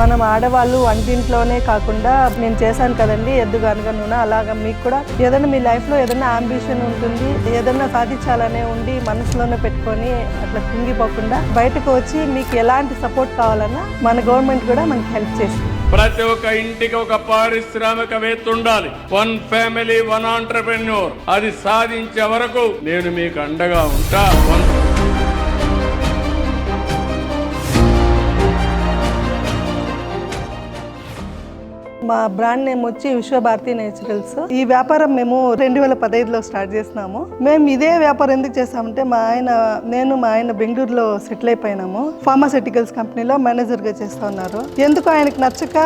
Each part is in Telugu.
మనం ఆడవాళ్ళు వంటింట్లోనే కాకుండా నేను చేశాను కదండి ఎద్దుగానుగా నూనె, అలాగా మీకు కూడా ఏదైనా మీ లైఫ్లో ఏదైనా అంబిషన్ ఉంటుంది, ఏదైనా సాధించాలనే ఉండి మనసులోనే పెట్టుకొని అట్లా కుంగిపోకుండా బయటకు వచ్చి మీకు ఎలాంటి సపోర్ట్ కావాలన్నా మన గవర్నమెంట్ కూడా మనకి హెల్ప్ చేస్తుంది. ప్రతి ఒక్క ఇంటికి ఒక పారిశ్రామికవేత్త ఉండాలి. One family one entrepreneur. అది సాధించే వరకు నేను మీకు అండగా ఉంటా. మా బ్రాండ్ నేమ్ వచ్చి విశ్వభారతి నేచురల్స్. ఈ వ్యాపారం మేము 2015లో స్టార్ట్ చేసినాము. మేము ఇదే వ్యాపారం ఎందుకు చేస్తామంటే మా ఆయన బెంగళూరులో సెటిల్ అయిపోయినాము. ఫార్మాసిటికల్స్ కంపెనీలో మేనేజర్ గా చేస్తా ఉన్నారు. ఎందుకు ఆయనకు నచ్చక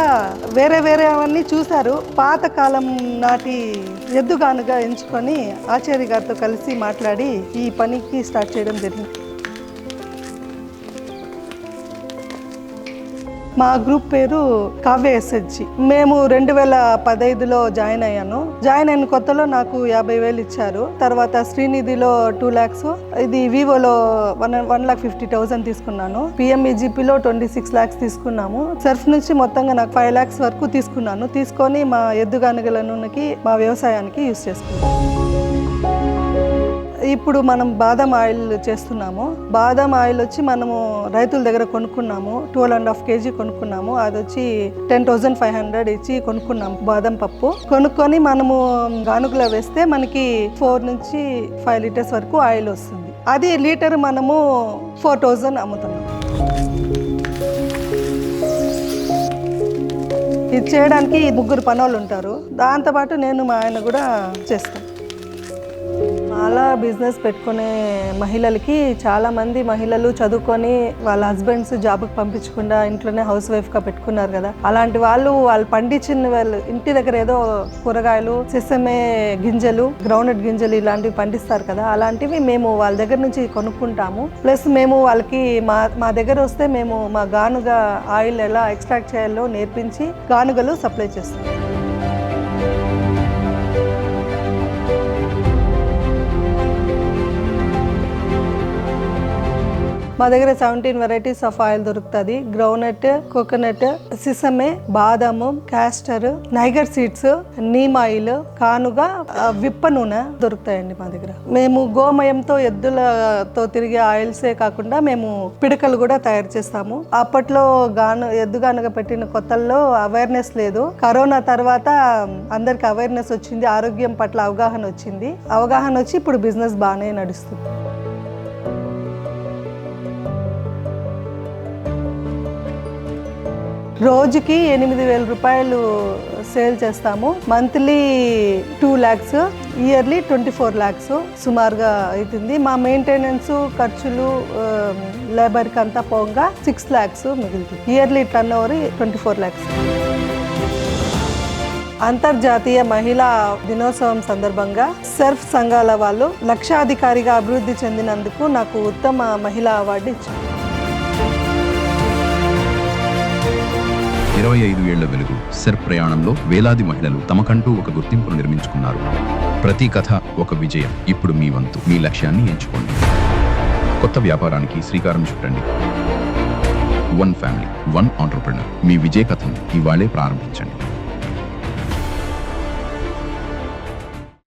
వేరే అవన్నీ చూశారు. పాత కాలం నాటి ఎద్దుగానుగా ఎంచుకొని ఆచార్య గారితో కలిసి మాట్లాడి ఈ పనికి స్టార్ట్ చేయడం జరిగింది. మా గ్రూప్ పేరు కావ్య ఎస్హెచ్జి. మేము 2015లో జాయిన్ అయ్యాను. జాయిన్ అయిన కొత్తలో నాకు 50,000 ఇచ్చారు. తర్వాత శ్రీనిధిలో 2 lakhs, ఇది వివోలో 1,50,000 తీసుకున్నాను. పిఎంఈజీపీలో 26 lakhs తీసుకున్నాము. సర్ఫ్ నుంచి మొత్తంగా నాకు 5 lakhs వరకు తీసుకున్నాను. తీసుకొని మా ఎద్దుగానుగల నూనెకి మా వ్యవసాయానికి యూజ్ చేసుకున్నాము. ఇప్పుడు మనం బాదం ఆయిల్ చేస్తున్నాము. బాదం ఆయిల్ వచ్చి మనము రైతుల దగ్గర కొనుక్కున్నాము. 12.5 kg కొనుక్కున్నాము. అది వచ్చి 10,500 ఇచ్చి కొనుక్కున్నాము. బాదం పప్పు కొనుక్కొని మనము గానుగలో వేస్తే మనకి 4 నుంచి 5 liters వరకు ఆయిల్ వస్తుంది. అది లీటర్ మనము 4,000 అమ్ముతున్నాం. ఇది చేయడానికి 3 పనోళ్ళు ఉంటారు. దాంతోపాటు నేను మా ఆయన కూడా చేస్తాను. అలా బిజినెస్ పెట్టుకునే మహిళలకి చాలామంది మహిళలు చదువుకొని వాళ్ళ హస్బెండ్స్ జాబ్కి పంపించకుండా ఇంట్లోనే హౌస్ వైఫ్గా పెట్టుకున్నారు కదా. అలాంటి వాళ్ళు పండించిన వాళ్ళు ఇంటి దగ్గర ఏదో కూరగాయలు, సెసమే గింజలు, గ్రౌండ్నట్ గింజలు ఇలాంటివి పండిస్తారు కదా. అలాంటివి మేము వాళ్ళ దగ్గర నుంచి కొనుక్కుంటాము. ప్లస్ మేము వాళ్ళకి మా దగ్గర వస్తే మేము మా గానుగా ఆయిల్ ఎలా ఎక్స్ట్రాక్ట్ చేయాలో నేర్పించి గానుగలు సప్లై చేస్తాం. మా దగ్గర 17 varieties ఆఫ్ ఆయిల్ దొరుకుతుంది. గ్రౌండ్నట్, కోకోనట్, సిసమే, బాదాము, castor, niger seeds, neem oil, కానుగా, విప్ప నూనె దొరుకుతాయండి మా దగ్గర. మేము గోమయంతో ఎద్దులతో తిరిగే ఆయిల్సే కాకుండా మేము పిడకలు కూడా తయారు చేస్తాము. అప్పట్లో ఎద్దుగానుగా పెట్టిన కొత్తల్లో అవేర్నెస్ లేదు. కరోనా తర్వాత అందరికి అవేర్నెస్ వచ్చింది. ఆరోగ్యం పట్ల అవగాహన వచ్చి ఇప్పుడు బిజినెస్ బాగానే నడుస్తుంది. రోజుకి 8,000 రూపాయలు సేల్ చేస్తాము. మంత్లీ 2 lakhs, ఇయర్లీ 24 lakhs సుమారుగా అవుతుంది. మా మెయింటెనెన్స్ ఖర్చులు లేబర్కి అంతా పోగా 6 lakhs మిగులుతుంది. Yearly turnover 24 lakhs. అంతర్జాతీయ మహిళా దినోత్సవం సందర్భంగా సర్ఫ్ సంఘాల వాళ్ళు లక్షాధికారిగా అభివృద్ధి చెందినందుకు నాకు ఉత్తమ మహిళా అవార్డు ఇచ్చారు. 25 ఏళ్ల వెలుగు సర్ఫ్ ప్రయాణంలో వేలాది మహిళలు తమకంటూ ఒక గుర్తింపును నిర్మించుకున్నారు. ప్రతి కథ ఒక విజయం. ఇప్పుడు మీ వంతు. మీ లక్ష్యాన్ని ఎంచుకోండి. కొత్త వ్యాపారానికి శ్రీకారం చుట్టండి. One family one entrepreneur. మీ విజయ కథను ఇవాళే ప్రారంభించండి.